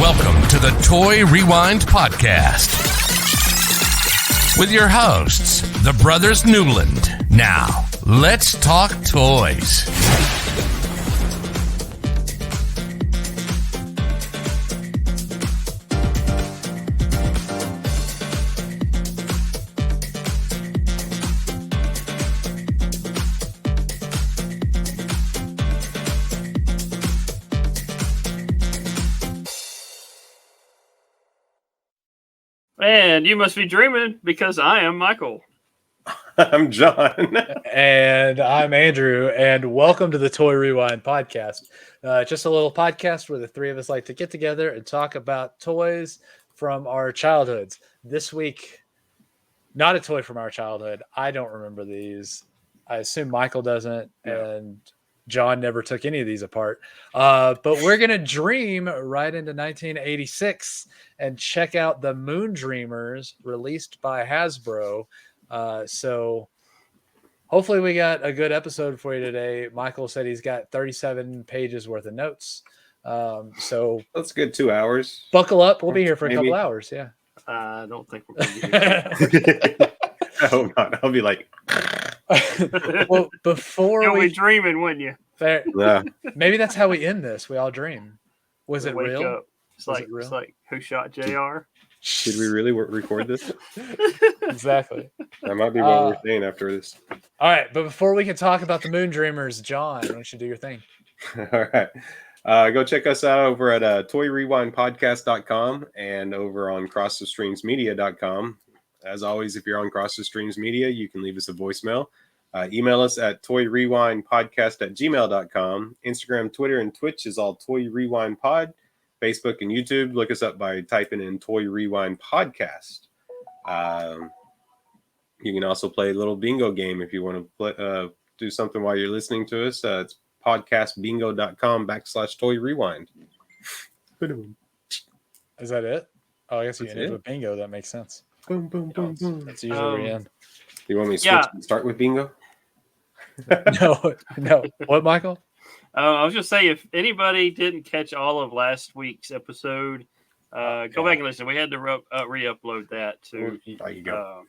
Welcome to the Toy Rewind Podcast with your hosts, the Brothers Newland. Now, let's talk toys. And you must be dreaming because I am Michael. I'm John. And I'm Andrew. And welcome to the Toy Rewind Podcast. Just a little podcast where the three of us like to get together and talk about toys from our childhoods. This week, not a toy from our childhood. I don't remember these. I assume Michael doesn't. And John never took any of these apart. But we're going to dream right into 1986 and check out the Moondreamers released by Hasbro. So hopefully we got a good episode for you today. Michael said he's got 37 pages worth of notes. So that's good. 2 hours. Buckle up. We'll be here for a couple hours. Yeah. I don't think we're going to be here. I hope not. I'll be like, well, before you'll be dreaming, wouldn't you? Fair. Yeah. Maybe that's how we end this. We all dream. Was it Wake real? Up. It's like who shot JR? Did we really record this? Exactly. That might be what we're saying after this. All right, but before we can talk about the Moondreamers, John, why don't you do your thing? All right. Go check us out over at toyrewindpodcast.com and over on crossthestreamsmedia.com. As always, if you're on Cross the Streams Media, you can leave us a voicemail. Email us at toyrewindpodcast@gmail.com. Instagram, Twitter, and Twitch is all Toy Rewind Pod. Facebook and YouTube, look us up by typing in Toy Rewind Podcast. You can also play a little bingo game if you want to do something while you're listening to us. It's podcastbingo.com/Toy Rewind. Is that it? Oh, I guess you That's ended it. with bingo. That makes sense. Boom, boom, boom, boom. That's usually where we end. You want me to switch and start with bingo? No. What, Michael? I was just saying, if anybody didn't catch all of last week's episode, go back and listen. We had to re-upload that too. There you go.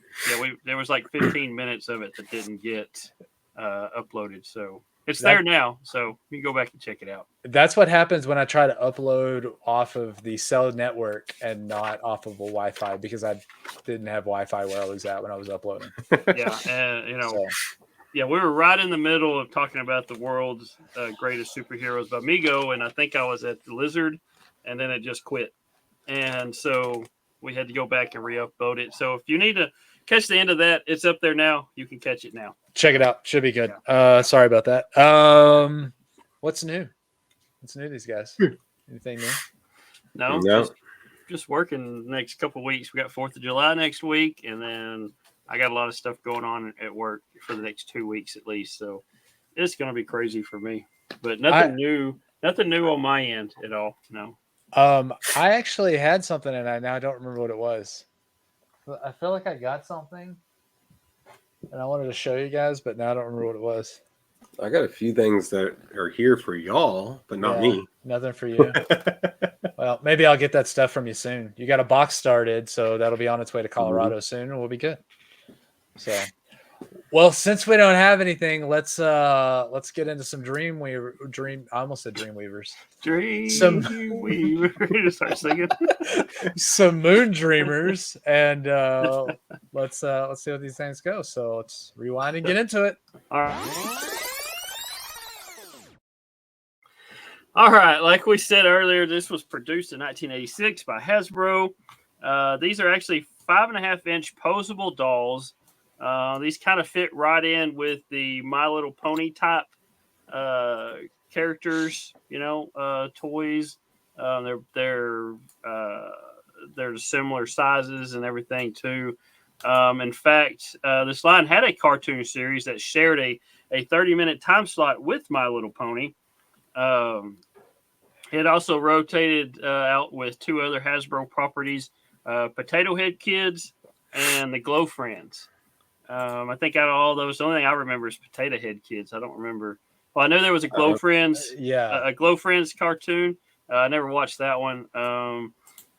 There was like 15 minutes of it that didn't get uploaded, so it's there now. So you can go back and check it out. That's what happens when I try to upload off of the cell network and not off of a Wi-Fi because I didn't have Wi-Fi where I was at when I was uploading. Yeah, and yeah, we were right in the middle of talking about the world's greatest superheroes by Mego, and I think I was at the Lizard, and then it just quit. And so we had to go back and re-upload it. So if you need to catch the end of that, it's up there now. You can catch it now. Check it out. Should be good. Yeah. Sorry about that. What's new? What's new, these guys? Anything new? No. Just working the next couple of weeks. We got 4th of July next week, and then I got a lot of stuff going on at work for the next 2 weeks at least. So it's going to be crazy for me. But nothing new on my end at all. No. I actually had something, and I now don't remember what it was. I feel like I got something, and I wanted to show you guys, but now I don't remember what it was. I got a few things that are here for y'all, but not me. Nothing for you. Well, maybe I'll get that stuff from you soon. You got a box started, so that'll be on its way to Colorado soon, and we'll be good. So, well, since we don't have anything, let's get into some I almost said Dreamweavers. Dreamweavers. Start singing. Some Moondreamers, and let's see what these things go. So let's rewind and get into it. All right. Like we said earlier, this was produced in 1986 by Hasbro. These are actually 5.5-inch posable dolls. These kind of fit right in with the My Little Pony type characters, toys. They're similar sizes and everything too. In fact, this line had a cartoon series that shared a 30-minute time slot with My Little Pony. It also rotated out with 2 other Hasbro properties, Potato Head Kids and the Glow Friends. I think out of all those, the only thing I remember is Potato Head Kids. I don't remember. Well, I know there was a Glow Friends, a Glow Friends cartoon, I never watched that one.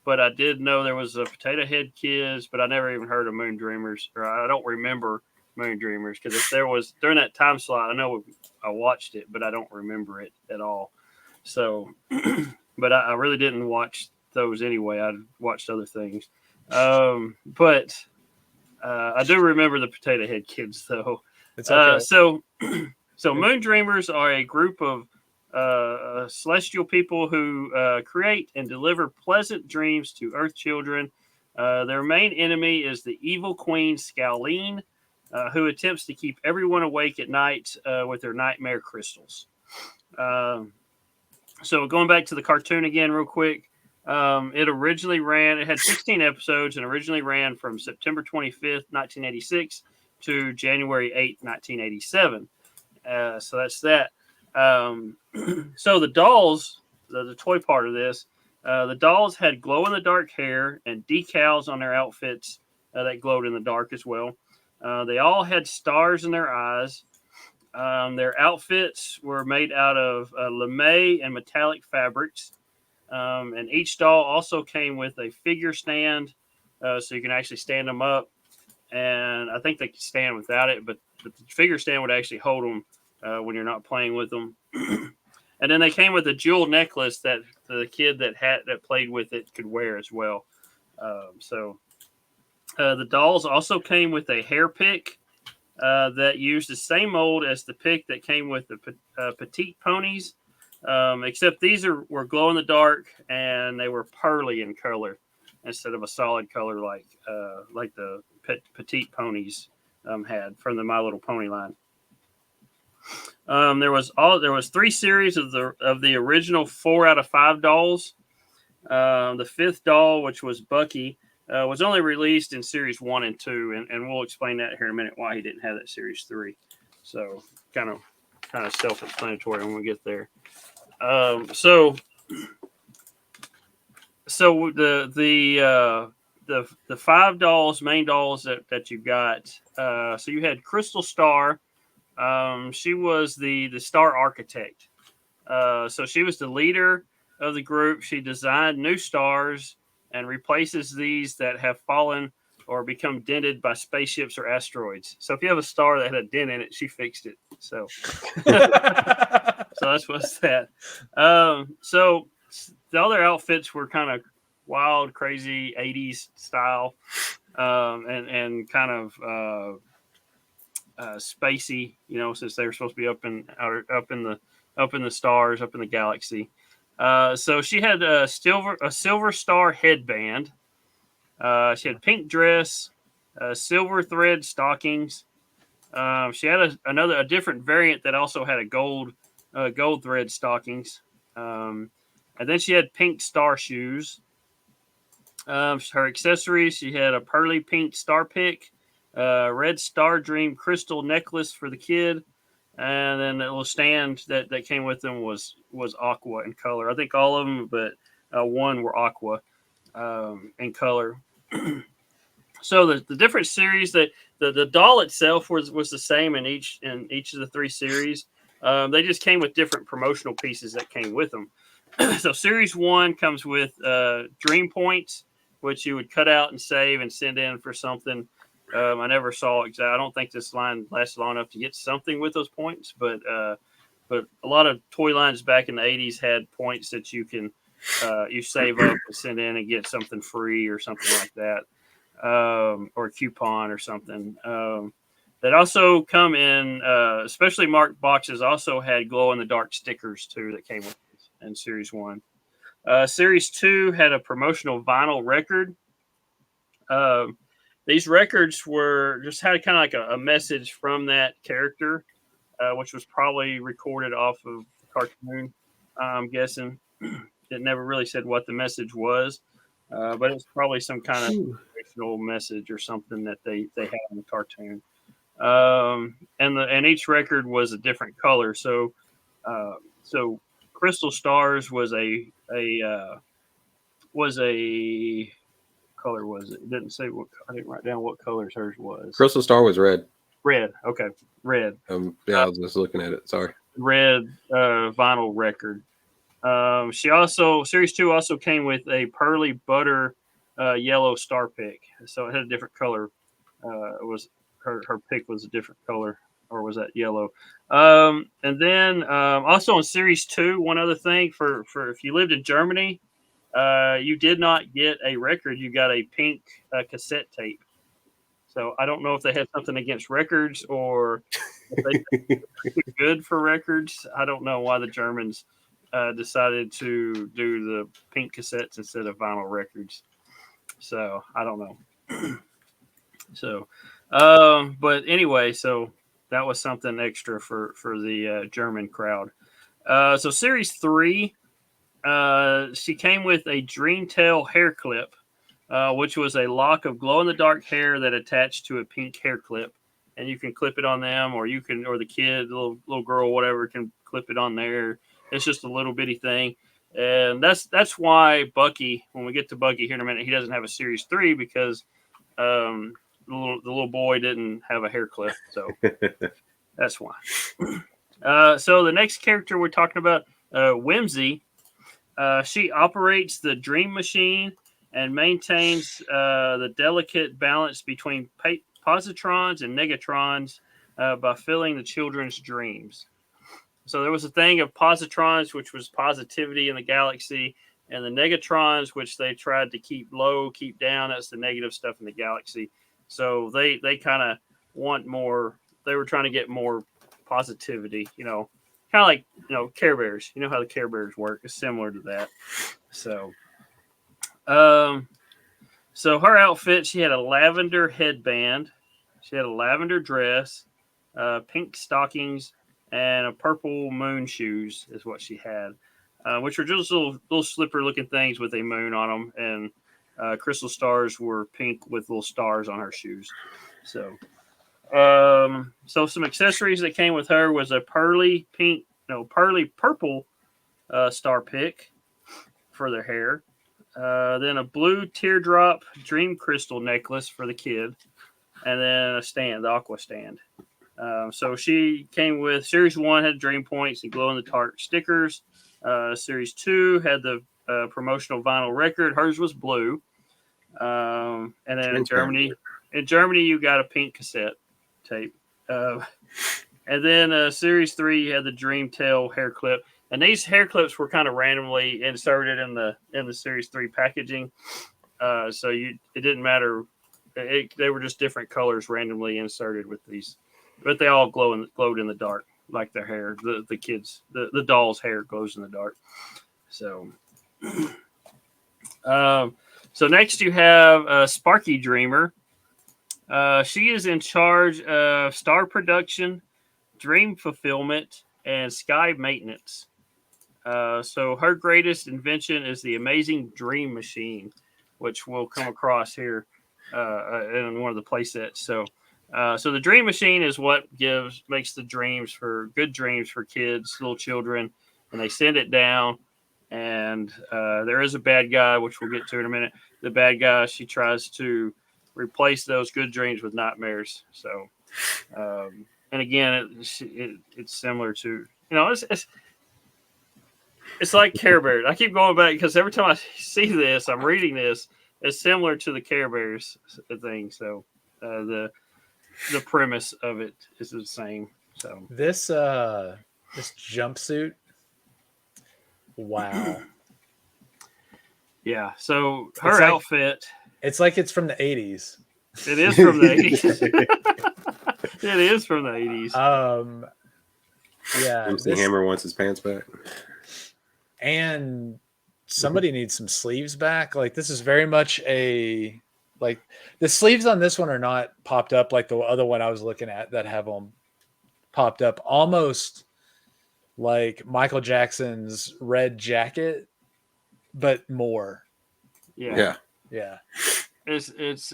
But I did know there was a Potato Head Kids, but I never even heard of Moondreamers, or I don't remember Moondreamers, because if there was during that time slot, I know I watched it, but I don't remember it at all. So, but I really didn't watch those anyway. I watched other things. But I do remember the Potato Head Kids, though. It's okay. So Moondreamers are a group of celestial people who create and deliver pleasant dreams to Earth children. Their main enemy is the evil queen Scowleen, who attempts to keep everyone awake at night with their nightmare crystals. So going back to the cartoon again real quick, it had 16 episodes and originally ran from September 25th, 1986 to January 8th, 1987. So that's that. So the dolls, the toy part of this, the dolls had glow-in-the-dark hair and decals on their outfits that glowed in the dark as well. They all had stars in their eyes. Their outfits were made out of lame and metallic fabrics. And each doll also came with a figure stand, so you can actually stand them up. And I think they could stand without it, but the figure stand would actually hold them when you're not playing with them. And then they came with a jewel necklace that the kid that played with it could wear as well. The dolls also came with a hair pick that used the same mold as the pick that came with the petite ponies, except these were glow in the dark and they were pearly in color instead of a solid color like the petite ponies had from the My Little Pony line. There was 3 series of the original 4 out of 5 dolls. The 5th doll, which was Bucky, was only released in series 1 and 2, and we'll explain that here in a minute why he didn't have that series 3. So kind of self-explanatory when we get there. So the 5 dolls, main dolls that you got. So you had Crystal Star. She was the star architect. So she was the leader of the group. She designed new stars and replaces these that have fallen or become dented by spaceships or asteroids. So if you have a star that had a dent in it, she fixed it. So, so that's what's that. So the other outfits were kind of wild, crazy 80s style, and kind of spacey, since they were supposed to be up in the stars, up in the galaxy. So she had a silver star headband. She had pink dress, silver thread stockings. She had a different variant that also had a gold thread stockings. And then she had pink star shoes. Her accessories, she had a pearly pink star pick, red Star Dream crystal necklace for the kid, and then the little stand that came with them was aqua in color. I think all of them, but one were aqua in color. So the different series, that the doll itself was the same in each of the 3 series. They just came with different promotional pieces that came with them. So series 1 comes with dream points, which you would cut out and save and send in for something. I never saw exactly. I don't think this line lasted long enough to get something with those points, but a lot of toy lines back in the 80s had points that you can you save up and send in and get something free or something like that, or a coupon or something. That also come in, especially marked boxes. Also had glow in the dark stickers too that came with it in series 1. Series 2 had a promotional vinyl record. These records had kind of like a message from that character, which was probably recorded off of cartoon. I'm guessing it never really said what the message was, but it's probably some kind of inspirational message or something that they had in the cartoon. And each record was a different color. So Crystal Stars was a color was it? It didn't say what. I didn't write down what colors hers was. Crystal Star was red. Red. Okay, red. Yeah, I was just looking at it. Sorry. Red vinyl record. Series 2 also came with a pearly butter yellow star pick, so it had a different color. It was her pick was a different color, or was that yellow? And then also in Series 2, one other thing for if you lived in Germany, you did not get a record; you got a pink cassette tape. So I don't know if they had something against records or if they were good for records. I don't know why the Germans decided to do the pink cassettes instead of vinyl records. So I don't know. So, but anyway, so that was something extra for the German crowd. So Series 3, she came with a Dreamtail hair clip, which was a lock of glow in the dark hair that attached to a pink hair clip, and you can clip it on them, or you can, or the kid, the little girl, whatever, can clip it on there. It's just a little bitty thing, and that's why Bucky, when we get to Bucky here in a minute, he doesn't have a Series 3 because the little boy didn't have a hair clip, so that's why. So the next character we're talking about, Whimsy. She operates the Dream Machine and maintains the delicate balance between positrons and negatrons by filling the children's dreams. So there was a thing of positrons, which was positivity in the galaxy, and the negatrons, which they tried to keep low, keep down. That's the negative stuff in the galaxy. So they kind of want more. They were trying to get more positivity, kind of like Care Bears. You know how the Care Bears work. It's similar to that. So, so her outfit, she had a lavender headband, she had a lavender dress, pink stockings, and a purple moon shoes is what she had, which were just little slipper looking things with a moon on them, and crystal stars were pink with little stars on her shoes. So, so some accessories that came with her was a pearly purple star pick for their hair. Then a blue teardrop dream crystal necklace for the kid, and then a stand, the aqua stand. So she came with Series 1 had dream points and glow in the dark stickers. Series 2 had the promotional vinyl record. Hers was blue. And then in Germany, you got a pink cassette tape. And then Series 3 had the Dreamtail hair clip. And these hair clips were kind of randomly inserted in the Series 3 packaging. So it didn't matter. They were just different colors randomly inserted with these. But they all glowed in the dark, like their hair. The kids, the doll's hair glows in the dark. So, so next you have Sparky Dreamer. She is in charge of star production, dream fulfillment, and sky maintenance. So her greatest invention is the amazing Dream Machine, which we'll come across here in one of the play sets. So the Dream Machine is what makes the good dreams for kids, little children, and they send it down. And there is a bad guy, which we'll get to in a minute. The bad guy, she tries to replace those good dreams with nightmares. So, and again, it's similar to it's like Care Bears. I keep going back because every time I see this, I'm reading this. It's similar to the Care Bears thing. So the premise of it is the same. So this jumpsuit, wow. Yeah. So her outfit. It's like it's from the 80s. It is from the 80s. It is from the 80s. Yeah. MC Hammer wants his pants back. And somebody needs some sleeves back. Like this is very much the sleeves on this one are not popped up like the other one I was looking at that have them popped up, almost like Michael Jackson's red jacket, but more. Yeah. It's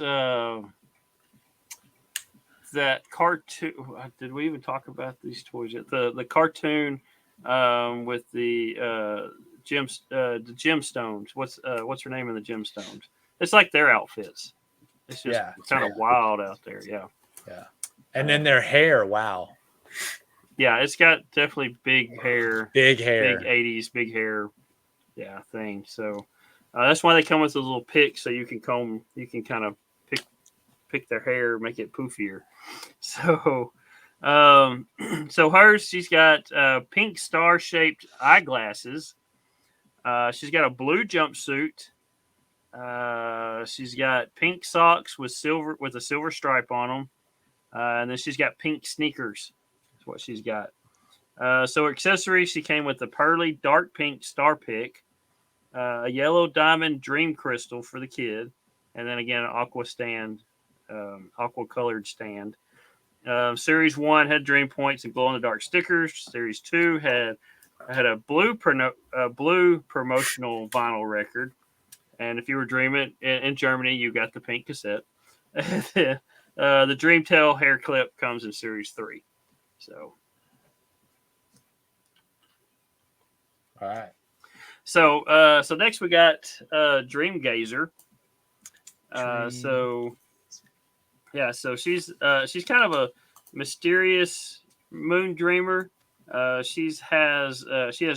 that cartoon. Did we even talk about these toys yet? The cartoon with the gemstones. What's her name in the gemstones? It's like their outfits. It's just kind of wild out there. Yeah. And then their hair. Wow. Yeah, it's got definitely big hair, Big hair. big 80s, big hair, thing. So that's why they come with those little picks, so you can kind of pick their hair, make it poofier. So, so hers, she's got pink star shaped eyeglasses. She's got a blue jumpsuit. She's got pink socks with a silver stripe on them, and then she's got pink sneakers. That's what she's got. So accessories, she came with a pearly dark pink star pick, a yellow diamond dream crystal for the kid, and then again an aqua colored stand. Series 1 had dream points and glow in the dark stickers. Series 2 had a blue promotional vinyl record, and if you were dreaming in Germany, you got the pink cassette. The Dreamtail hair clip comes in Series 3. So, all right. So next we got Dream Gazer. So she's kind of a mysterious moon dreamer. She has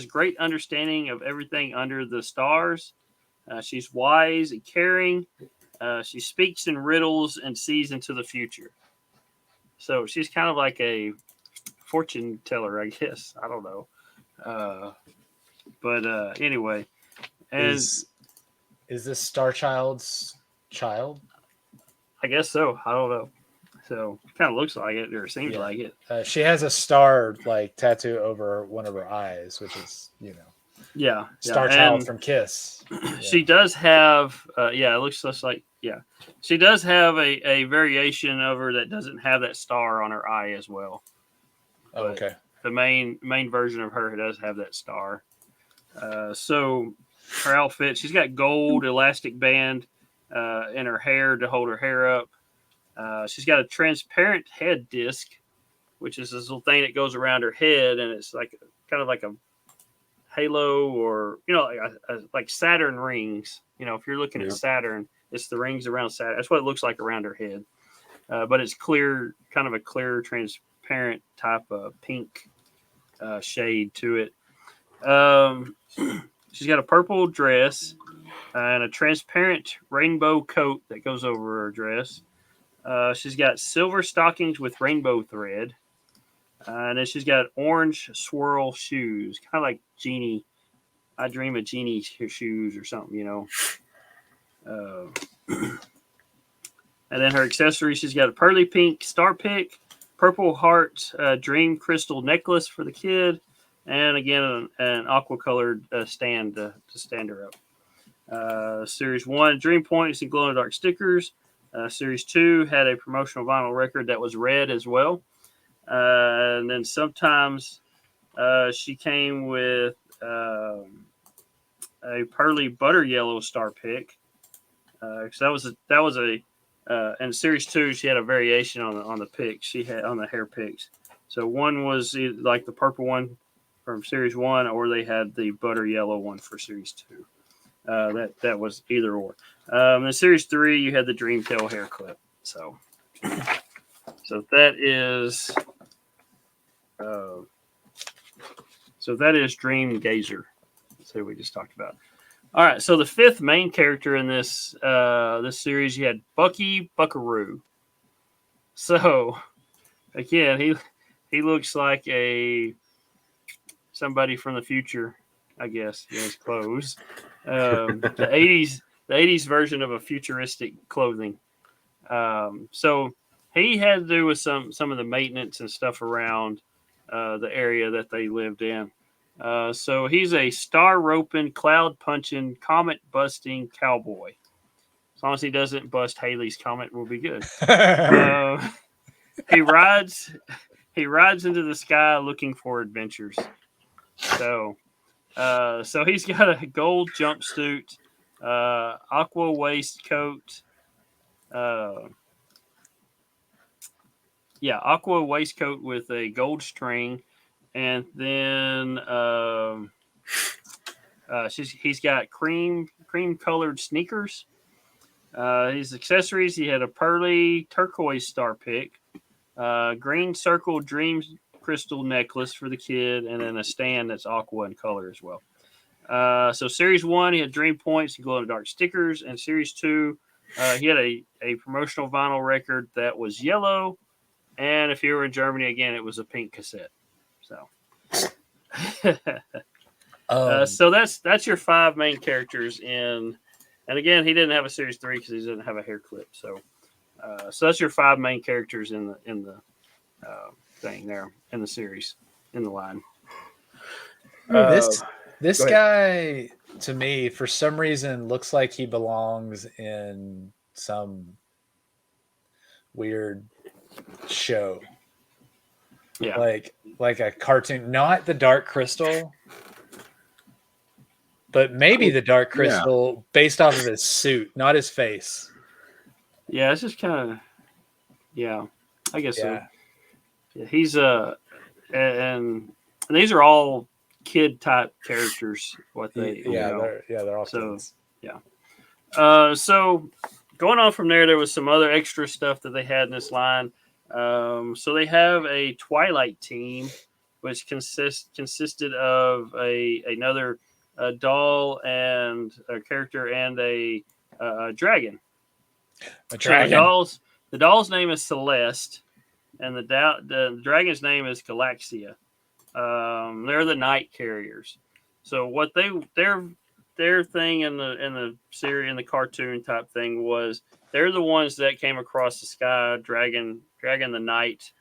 great understanding of everything under the stars. She's wise and caring. She speaks in riddles and sees into the future. So she's kind of like a fortune teller, I guess. I don't know. But anyway, and is this Star Child's child? I guess so. I don't know. So kind of looks like it, or seems like it. She has a star like tattoo over one of her eyes, which is Star Child from Kiss. She does have it looks just like she does have a variation of her that doesn't have that star on her eye as well. Oh, okay. The main version of her does have that star. So her outfit, she's got gold elastic band in her hair to hold her hair up. She's got a transparent head disc, which is this little thing that goes around her head, and it's like kind of like a halo, or like Saturn rings. If you're looking at Saturn, it's the rings around Saturn. That's what it looks like around her head. But it's clear, kind of a clear, transparent type of pink shade to it. She's got a purple dress and a transparent rainbow coat that goes over her dress. She's got silver stockings with rainbow thread. And then she's got orange swirl shoes, kind of like Genie. I dream of Genie shoes or something, And then her accessories, she's got a pearly pink star pick, purple heart dream crystal necklace for the kid, and again an aqua colored stand to stand her up. Series 1, dream points and glow in the dark stickers. Series 2 had a promotional vinyl record that was red as well. And then sometimes she came with a pearly butter yellow star pick. So that was a in Series 2 she had a variation on the picks she had on the hair picks. So one was like the purple one from Series 1, or they had the butter yellow one for Series 2. That was either or. In Series 3 you had the Dreamtail hair clip. So that is. So that is Dream Gazer. That's who we just talked about. All right, so the fifth main character in this series, you had Bucky Buckaroo. So again, he looks like somebody from the future, I guess, in his clothes. The 80s version of a futuristic clothing. So he had to do with some of the maintenance and stuff around the area that they lived in. So he's a star roping, cloud punching, comet busting cowboy. As long as he doesn't bust Haley's comet, we'll be good. He rides into the sky looking for adventures. So he's got a gold jumpsuit, aqua waistcoat. Aqua waistcoat with a gold string, and then he's got cream colored sneakers. His accessories: he had a pearly turquoise star pick, green circle dream crystal necklace for the kid, and then a stand that's aqua in color as well. So Series 1, he had Dream Points and glow-in-the-dark stickers. And Series 2, he had a promotional vinyl record that was yellow. And if you were in Germany, again, it was a pink cassette. So so that's your 5 main characters in. And again, he didn't have a Series 3 because he didn't have a hair clip. So that's your 5 main characters in the thing there, in the series, in the line. This guy, to me, for some reason, looks like he belongs in some weird show. Yeah. Like a cartoon, not the Dark Crystal, but maybe the Dark Crystal based off of his suit, not his face. Yeah, it's just kind of, I guess so. Yeah. Yeah, he's and these are all kid type characters. What they they're all so kids. So going on from there, there was some other extra stuff that they had in this line. So they have a Twilight team, which consisted of another doll and a character and a dragon. A dragon. The doll's name is Celeste, and the dragon's name is Galaxia. They're the night carriers. So what their thing in the series, in the cartoon type thing, was they're the ones that came across the sky, dragging the night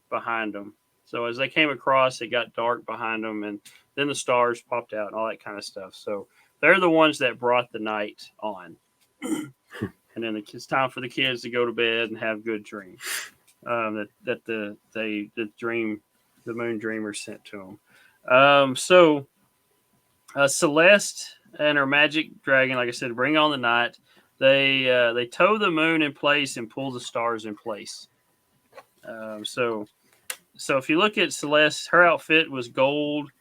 behind them. So as they came across, it got dark behind them, and then the stars popped out and all that kind of stuff. So they're the ones that brought the night on. And then it's time for the kids to go to bed and have good dreams. The Moondreamers sent to them. So Celeste and her magic dragon, like I said, bring on the night. They tow the moon in place and pull the stars in place. So if you look at Celeste, her outfit was gold.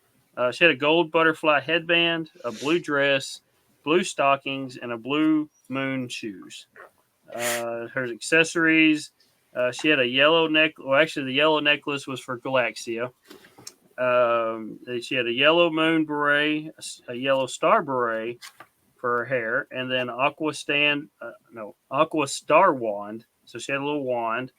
She had a gold butterfly headband, a blue dress, blue stockings, and a blue moon shoes. Her accessories, she had a yellow necklace. Well, actually, the yellow necklace was for Galaxia. She had a yellow moon beret, a yellow star beret for her hair, and then aqua star wand. So she had a little wand,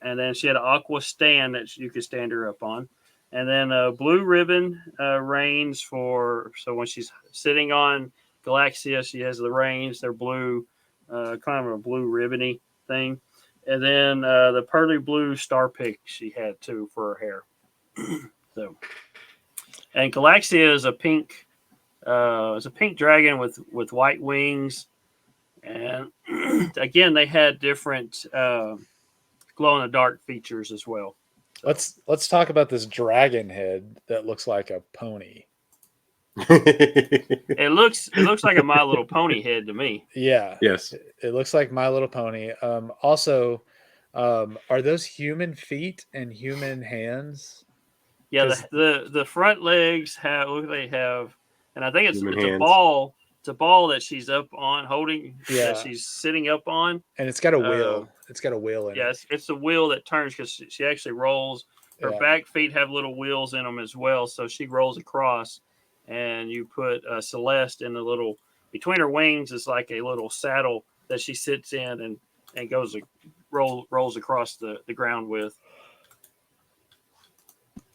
and then she had an aqua stand that you could stand her up on, and then a blue ribbon reins so when she's sitting on Galaxia, she has the reins. They're blue, kind of a blue ribbony thing, and then the pearly blue star pick she had too for her hair. So, and Galaxia is a pink. It's a pink dragon with white wings, and again they had different glow in the dark features as well. So. Let's talk about this dragon head that looks like a pony. It looks like a My Little Pony head to me. Yeah. Yes. It looks like My Little Pony. Also, are those human feet and human hands? Yeah, the front legs have and I think it's Human a hands. ball. It's a ball that she's up on holding. Yeah. That she's sitting up on. And it's got a wheel. It's got a wheel in it. Yes, it's the wheel that turns because she actually rolls. Her back feet have little wheels in them as well, so she rolls across. And you put Celeste in the little between her wings is like a little saddle that she sits in and goes rolls across the ground with,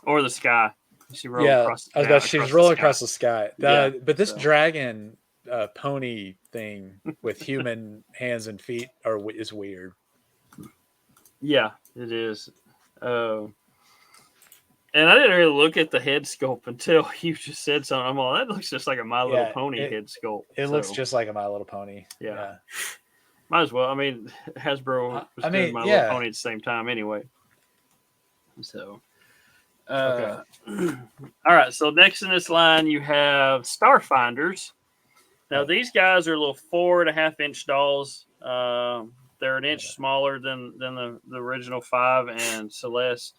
or the sky. She rolls across. I was about. She's rolling across the sky. But this so. dragon pony thing with human hands and feet is weird. Yeah, it is. And I didn't really look at the head sculpt until you just said something. I'm all, that looks just like a My Little Pony head sculpt. It looks just like a My Little Pony. Yeah. Might as well. I mean, Hasbro was doing My Little Pony at the same time anyway. So, okay. All right. So next in this line, you have Starfinders. Now, these guys are little 4.5-inch dolls. They're an inch smaller than the original 5 and Celeste.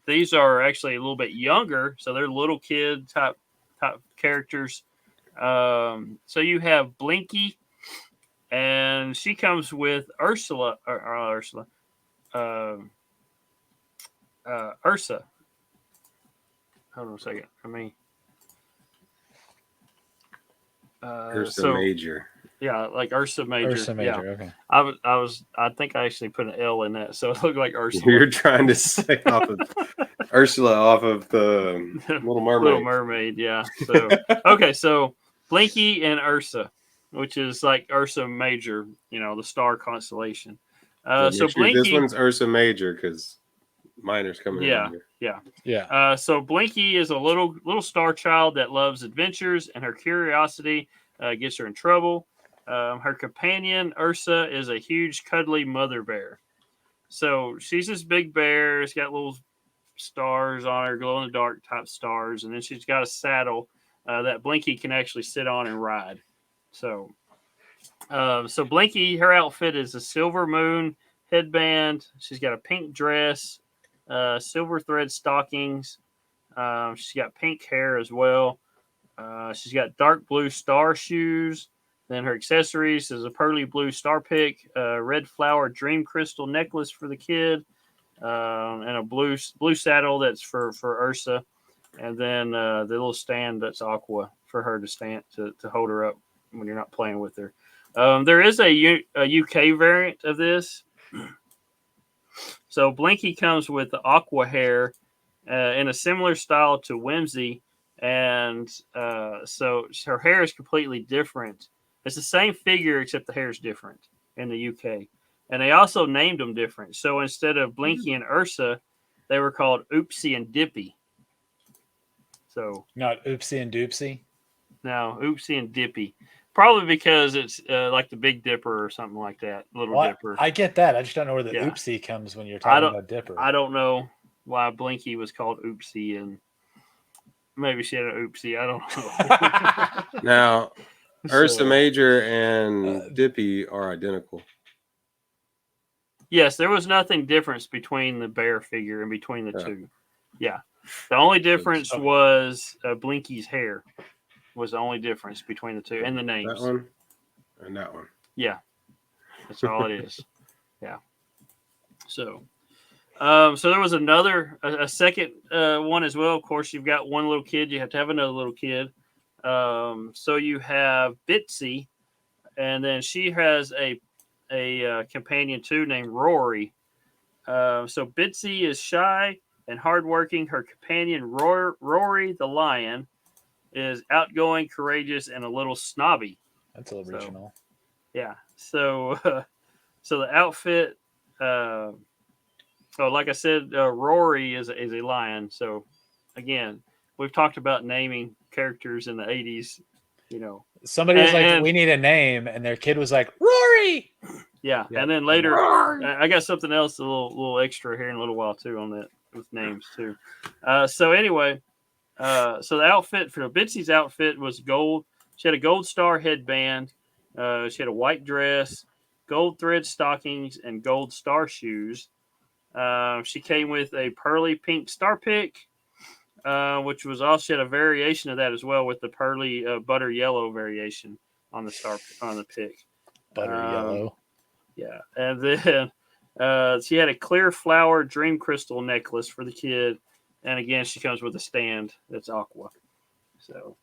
These are actually a little bit younger, so they're little kid type characters. So you have Blinky, and she comes with Ursula. Ursa. Hold on a second. Ursa Major. Yeah, like Ursa Major. Ursa Major. Yeah. Okay. I think I actually put an L in that, so it looked like Ursula. You're trying to say off of Ursula off of the Little Mermaid. Little Mermaid, yeah. So okay, so Blinky and Ursa, which is like Ursa Major, the star constellation. So Blinky, this one's Ursa Major because minor's coming in here. Yeah. So Blinky is a little star child that loves adventures, and her curiosity gets her in trouble. Her companion Ursa is a huge, cuddly mother bear. So she's this big bear. It's got little stars on her, glow in the dark type stars, and then she's got a saddle that Blinky can actually sit on and ride. So Blinky, her outfit is a silver moon headband. She's got a pink dress, silver thread stockings. She's got pink hair as well. She's got dark blue star shoes. Then her accessories is a pearly blue star pick, red flower dream crystal necklace for the kid, and a blue saddle that's for Ursa, and then the little stand that's Aqua for her to stand to hold her up when you're not playing with her. There is a UK variant of this. So Blinky comes with the Aqua hair in a similar style to Whimsy, and so her hair is completely different. It's the same figure except the hair is different in the UK. And they also named them different. So instead of Blinky and Ursa, they were called Oopsie and Dippy. So not Oopsie and Doopsie? No, Oopsie and Dippy. Probably because it's like the Big Dipper or something like that. Little Dipper. I get that. I just don't know where the Oopsie comes when you're talking about Dipper. I don't know why Blinky was called Oopsie, and maybe she had an Oopsie. I don't know. Now, Ursa Major and Dippy are identical. Yes, there was nothing difference between the bear figure and between the two. Yeah. The only difference was Blinky's hair was the only difference between the two, and the names. That one and that one. Yeah. That's all it is. Yeah. So there was a second one as well. Of course, you've got one little kid. You have to have another little kid. So you have Bitsy, and then she has a companion too named Rory. So Bitsy is shy and hardworking. Her companion Rory the lion is outgoing, courageous, and a little snobby. That's original. So the outfit. Like I said, Rory is a lion. So again, we've talked about naming characters in the 80s. Somebody was like, we need a name, and their kid was like, Rory. Yeah. And then later, I got something else, a little extra here in a little while too on that with names too. So anyway, so the outfit for Bitsy's outfit was gold. She had a gold star headband. She had a white dress, gold thread stockings, and gold star shoes. She came with a pearly pink star pick, which was also, she had a variation of that as well with the pearly butter yellow variation on the pick. Butter yellow. Yeah. And then she had a clear flower dream crystal necklace for the kid. And again, she comes with a stand that's Aqua. So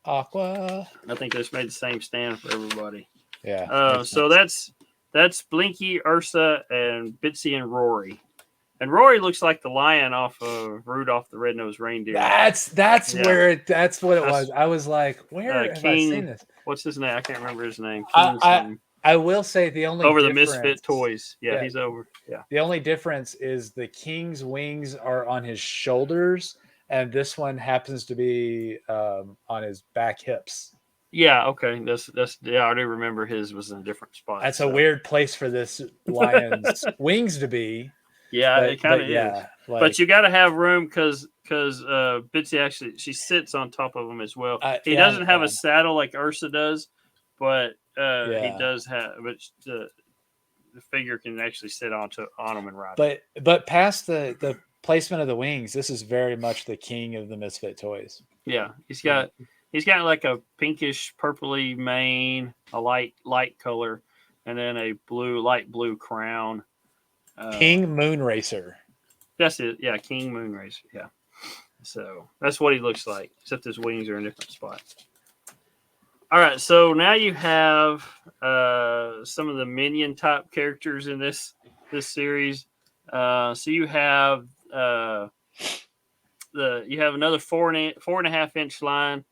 Aqua. I think they just made the same stand for everybody. Yeah. So that's Blinky, Ursa, and Bitsy and Rory. And Rory looks like the lion off of Rudolph the Red-Nosed Reindeer. That's what it was. I was like, where have I seen this? What's his name? I can't remember his name. I will say the only over the Misfit toys. Yeah, he's over. Yeah. The only difference is the king's wings are on his shoulders, and this one happens to be on his back hips. Yeah. Okay. That's I do remember his was in a different spot. That's a weird place for this lion's wings to be. Yeah, it kind of is. Yeah, but you got to have room because Bitsy actually she sits on top of him as well. He doesn't have a saddle like Ursa does, but he does have. But the figure can actually sit on him and ride. But past the placement of the wings, this is very much the king of the Misfit toys. Yeah, he's got like a pinkish purpley mane, a light color, and then a light blue crown. King Moonracer. That's it. Yeah, King Moonracer. Yeah. So that's what he looks like, except his wings are in different spots. All right, so now you have some of the minion type characters in this series. So you have you have another 4.5 inch line.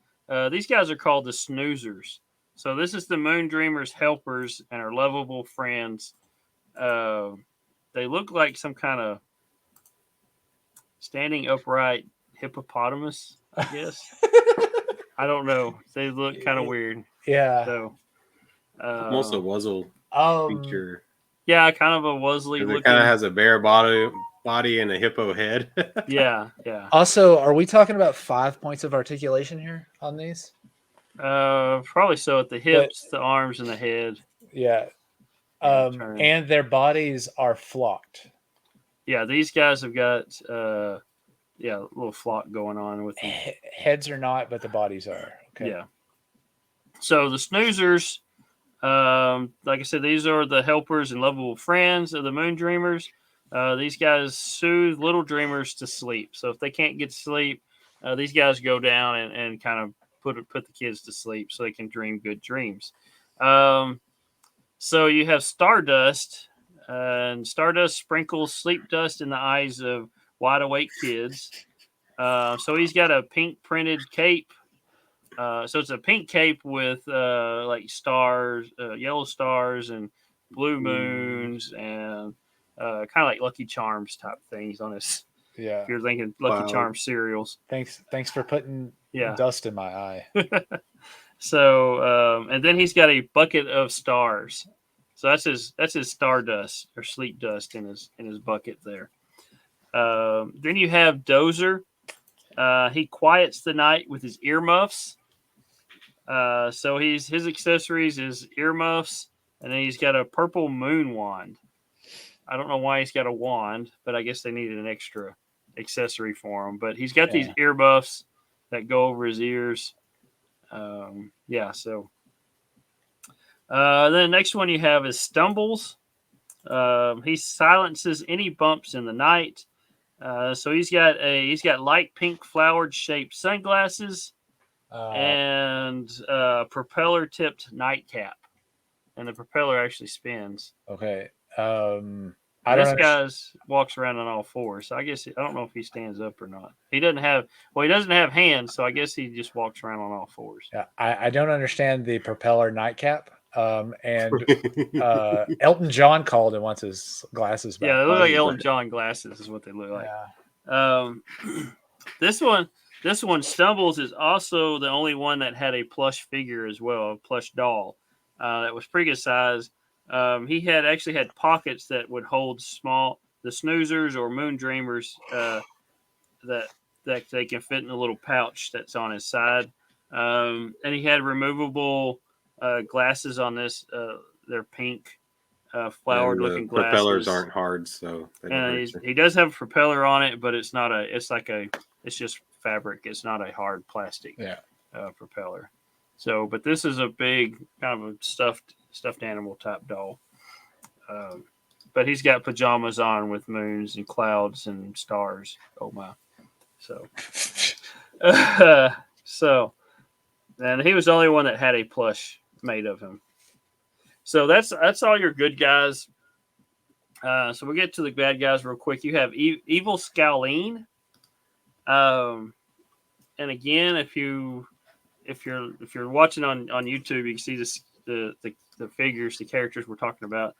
These guys are called the Snoozers. So this is the Moondreamers helpers and our lovable friends. They look like some kind of standing upright hippopotamus, I guess. I don't know. They look kind of weird. Yeah. So Almost a wuzzle feature. Yeah, kind of a wuzzly looking. It kind of has a bear body and a hippo head. Yeah. Also, are we talking about 5 points of articulation here on these? Probably so at the hips, the arms, and the head. Yeah. And their bodies are flocked. Yeah, these guys have got a little flock going on with them. Heads are not, but the bodies are. Okay. Yeah. So the Snoozers, like I said, these are the helpers and lovable friends of the Moondreamers. These guys soothe little dreamers to sleep. So if they can't get to sleep, these guys go down and kind of put the kids to sleep so they can dream good dreams. So you have Stardust, and Stardust sprinkles sleep dust in the eyes of wide awake kids. So he's got a pink printed cape. So it's a pink cape with like stars, yellow stars, and blue moons, and kind of like Lucky Charms type things on his. Yeah. If you're thinking Lucky Charms cereals. Thanks for putting dust in my eye. So and then he's got a bucket of stars. So that's his stardust or sleep dust in his bucket there. Then you have Dozer. He quiets the night with his earmuffs. So his accessories is earmuffs, and then he's got a purple moon wand. I don't know why he's got a wand, but I guess they needed an extra accessory for him. But he's got these earmuffs that go over his ears. Then the next one you have is Stumbles. He silences any bumps in the night. So he's got light pink flowered shaped sunglasses and propeller tipped nightcap, and the propeller actually spins. Okay. This guy walks around on all fours, so I guess I don't know if he stands up or not. He doesn't have hands, so I guess he just walks around on all fours. Yeah, I don't understand the propeller nightcap. And Elton John called and wants his glasses back. Yeah, they look like Elton John glasses is what they look like. Yeah. This one Stumbles is also the only one that had a plush figure as well, a plush doll that was pretty good size. He actually had pockets that would hold the Snoozers or Moondreamers that they can fit in a little pouch that's on his side. And he had removable glasses on this. They're pink, flowered looking glasses. Propellers aren't hard, so he does have a propeller on it, but it's not it's just fabric. It's not a hard plastic propeller. So, but this is a big kind of a stuffed animal type doll. But he's got pajamas on with moons and clouds and stars. Oh my! So, and he was the only one that had a plush made of him. So that's all your good guys. So we'll get to the bad guys real quick. You have Evil Scowleen. And again, if you're watching on YouTube, you can see the figures, the characters we're talking about.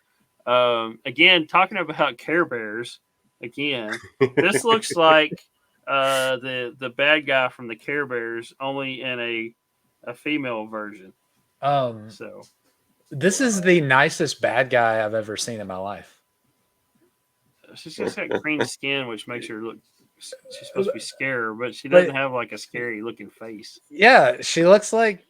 Again, talking about Care Bears. Again, this looks like the bad guy from the Care Bears, only in a female version. So this is the nicest bad guy I've ever seen in my life. She's just got green skin, which makes her look. She's supposed to be scary, but she doesn't have like a scary looking face. Yeah, she looks like.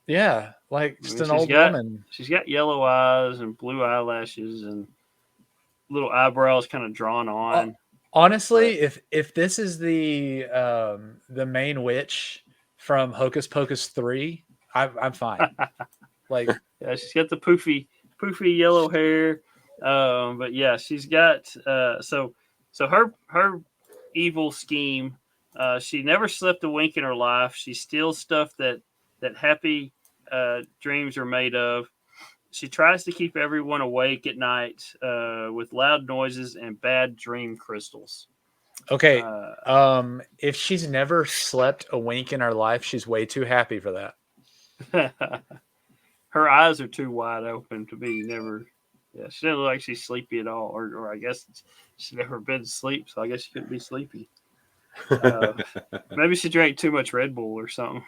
Yeah, like just an old woman. She's got yellow eyes and blue eyelashes and little eyebrows kind of drawn on. Honestly, if this is the main witch from Hocus Pocus 3, I'm fine. Like, yeah, she's got the poofy yellow hair. But yeah, she's got so So her evil scheme. She never slept a wink in her life. She steals stuff that happy dreams are made of. She tries to keep everyone awake at night with loud noises and bad dream crystals. Okay. If she's never slept a wink in her life, she's way too happy for that. Her eyes are too wide open to be never. Yeah, she doesn't look like she's sleepy at all. Or I guess she's never been to sleep, so I guess she couldn't be sleepy. Maybe she drank too much Red Bull or something.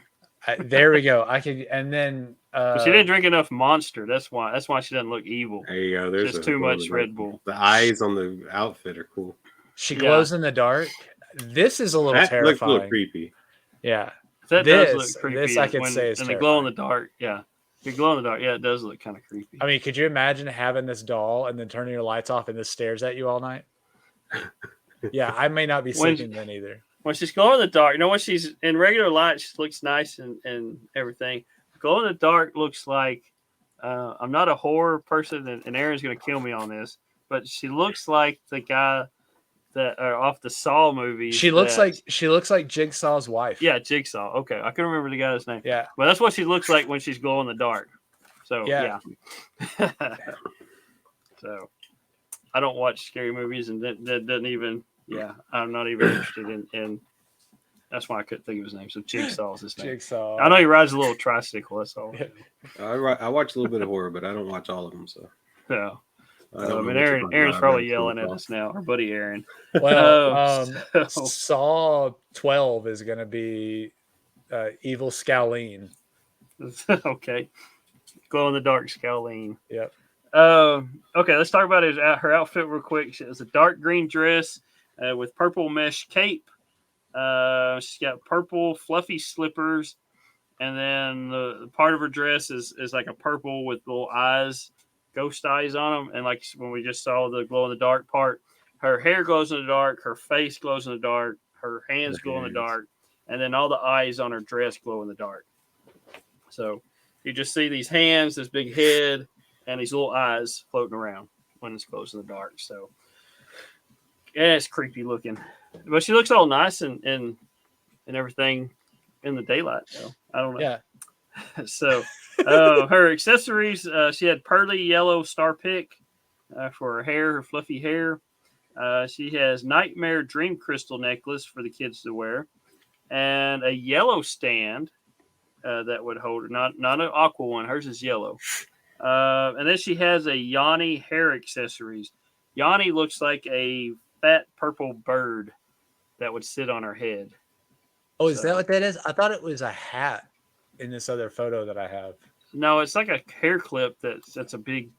There we go. I could, and then But she didn't drink enough Monster. That's why she doesn't look evil. There you go. There's just too much Red Bull. The eyes on the outfit are cool. She glows in the dark. This is a little terrifying. Looks a little creepy. Yeah, that does look creepy. This I could say is and terrifying. the glow in the dark. Yeah, the glow in the dark. Yeah, it does look kind of creepy. I mean, could you imagine having this doll and then turning your lights off and this stares at you all night? Yeah, I may not be sleeping then either. When she's glowing in the dark, when she's in regular light, she looks nice and everything. Glow in the dark looks like I'm not a horror person, and Aaron's going to kill me on this, but she looks like the guy that off the Saw movies. She looks like Jigsaw's wife. Yeah, Jigsaw. Okay, I couldn't remember the guy's name. Yeah, but that's what she looks like when she's glowing in the dark. So yeah. So I don't watch scary movies, and that doesn't even. Yeah, I'm not even interested in. That's why I couldn't think of his name. So Jigsaw's his name. Jigsaw. I know he rides a little tricycle. That's all. I watch a little bit of horror, but I don't watch all of them. So yeah. I mean, Aaron's probably yelling at us now. Our buddy Aaron. Well, Saw 12 is going to be Evil Scowleen. Okay. Glow in the dark Scowleen. Yep. Okay, let's talk about her outfit real quick. She has a dark green dress with purple mesh cape. She's got purple fluffy slippers, and then the part of her dress is like a purple with little eyes, ghost eyes on them. And like when we just saw the glow in the dark part, her hair glows in the dark, her face glows in the dark, her hands glow in the dark, and then all the eyes on her dress glow in the dark. So you just see these hands, this big head, and these little eyes floating around when it's glows in the dark. So yeah, it's creepy looking. But she looks all nice and everything in the daylight, though. I don't know. Yeah. So her accessories, she had pearly yellow star pick for her hair, her fluffy hair. She has nightmare dream crystal necklace for the kids to wear, and a yellow stand that would hold her. Not an aqua one. Hers is yellow. And then she has a Yanni hair accessories. Yanni looks like a fat purple bird that would sit on her head. Oh, is that what that is? I thought it was a hat in this other photo that I have. No, it's like a hair clip that's a big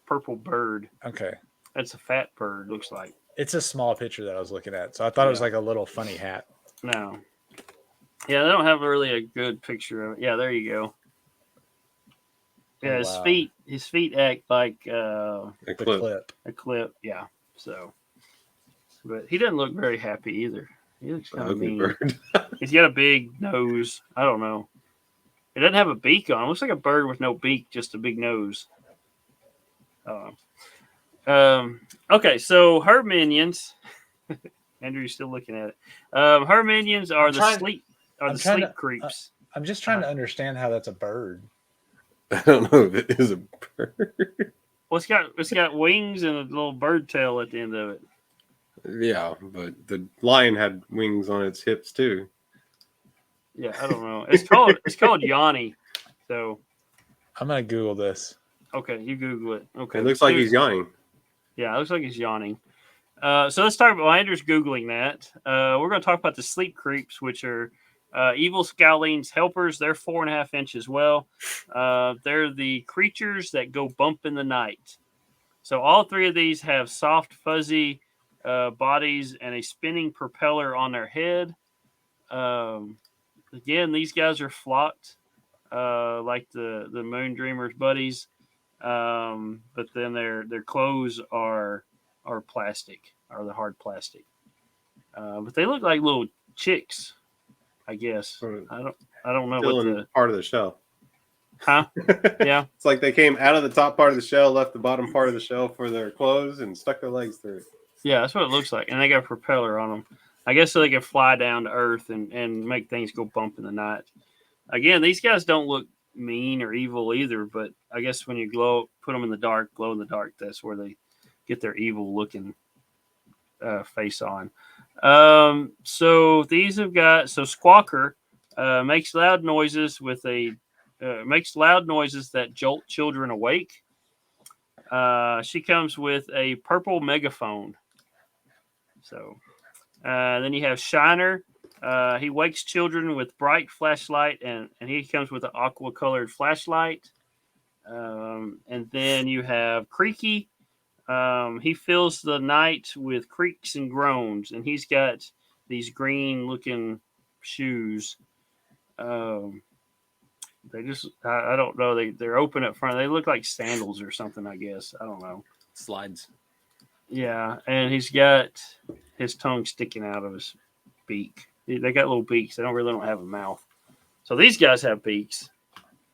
purple bird. Okay. That's a fat bird, looks like. It's a small picture that I was looking at, so I thought it was like a little funny hat. No. Yeah, they don't have really a good picture of it. Yeah, there you go. Yeah, his feet act like a clip. Yeah. So, but he doesn't look very happy either. He looks kind of mean. He's got a big nose. I don't know. It doesn't have a beak on. It looks like a bird with no beak, just a big nose. Okay, so her minions. Andrew, you're still looking at it. Her minions are sleep creeps. I'm just trying to understand how that's a bird. I don't know if it is a bird. Well, it's got wings and a little bird tail at the end of it. Yeah, but the lion had wings on its hips too. Yeah, I don't know. It's called Yanni. So I'm gonna Google this. Okay, you Google it. Okay, it looks like he's yawning. Yeah, it looks like he's yawning. So let's talk about Andrew's Googling that. We're going to talk about the sleep creeps, which are evil Scowleen's helpers. They're 4.5 inches as well. They're the creatures that go bump in the night. So all three of these have soft, fuzzy bodies and a spinning propeller on their head. Again, these guys are flocked like the Moondreamers buddies. But then their clothes are plastic, or the hard plastic. But they look like little chicks, I guess. I don't know still what in part of the shell. Huh? Yeah. It's like they came out of the top part of the shell, left the bottom part of the shell for their clothes, and stuck their legs through it. Yeah, that's what it looks like. And they got a propeller on them. I guess so they can fly down to Earth and make things go bump in the night. Again, these guys don't look mean or evil either, but I guess when you put them in the dark, glow in the dark, that's where they get their evil looking face on. So these have got Squawker makes loud noises that jolt children awake. She comes with a purple megaphone. So then you have Shiner. He wakes children with bright flashlight, and he comes with an aqua colored flashlight. And then you have Creaky. He fills the night with creaks and groans, and he's got these green looking shoes. They just, I don't know. They're open up front. They look like sandals or something, I guess. I don't know. Slides. Yeah. And he's got his tongue sticking out of his beak. They got little beaks. They don't have a mouth. So these guys have beaks,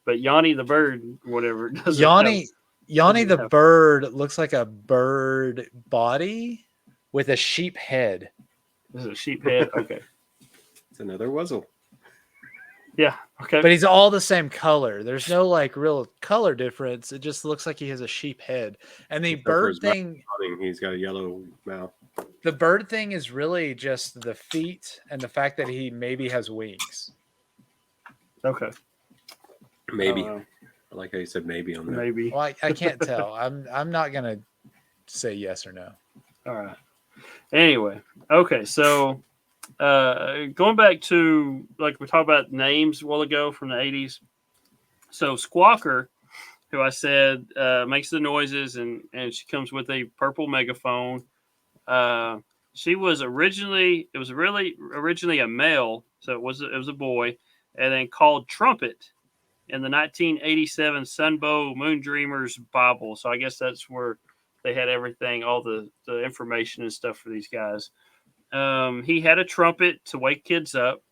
but Yanni the bird, whatever, doesn't. Yanni the bird looks like a bird body with a sheep head. This is a sheep head. Okay. It's another Wuzzle. Yeah. Okay. But he's all the same color. There's no like real color difference. It just looks like he has a sheep head. And the bird thing, he's got a yellow mouth. The bird thing is really just the feet and the fact that he maybe has wings. Okay. Maybe. I like how you said maybe on that. Maybe. Well, I can't tell. I'm not gonna say yes or no. All right. Anyway, okay. So going back to, like, we talked about names a while ago from the 80s. So Squawker, who I said makes the noises, and she comes with a purple megaphone. She was originally a male, so it was a boy, and then called Trumpet in the 1987 Sunbow Moondreamers Bible. So I guess that's where they had everything, all the information and stuff for these guys. He had a trumpet to wake kids up.